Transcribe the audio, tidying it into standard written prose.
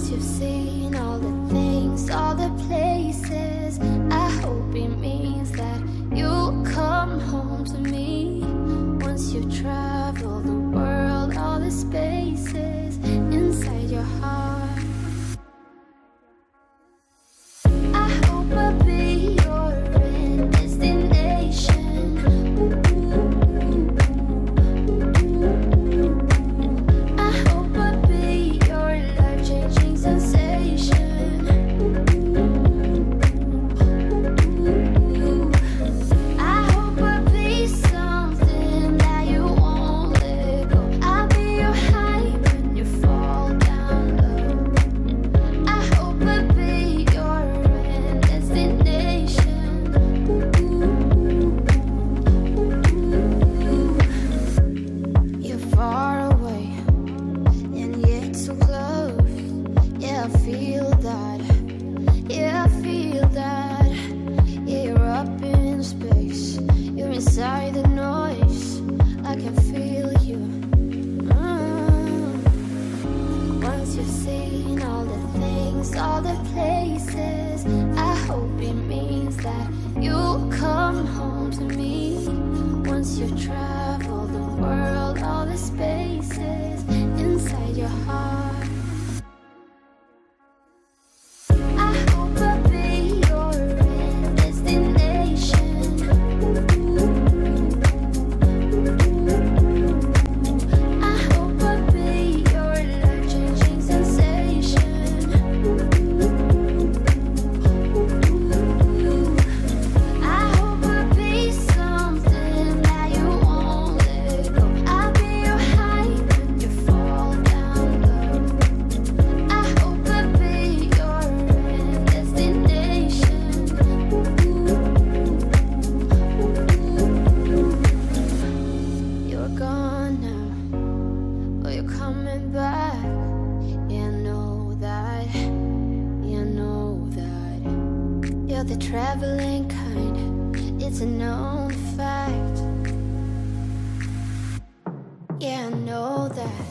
Once you've seen all the things, all the places, I hope it means that you'll come home to me. Once you've traveled the world, all the spaces inside your heart, I hope I'll be your end destination. I hope I'll be your life-changing sensation. I hope I'll be something that you won't let go. I'll be your high when you fall down low. I hope I'll be your end destination. You're far away and yet so close. Yeah, I feel that. Yeah, I feel that. Yeah, you're up in space. You're inside the noise. I can feel you. Once you've seen all the things, all the places, I hope it means that you'll come home to me. Once you've traveled the world, all the spaces inside your heart, I hope I'll be your end destination. I hope I'll be your life-changing sensation. I hope I'll be something that you won't let go. I'll be your high when you fall down low. I hope I'll be your end destination. You're gone now, but you're coming back. Yeah, I know that. Yeah, I know that. You're the traveling kind. It's a known fact. Yeah, I know that.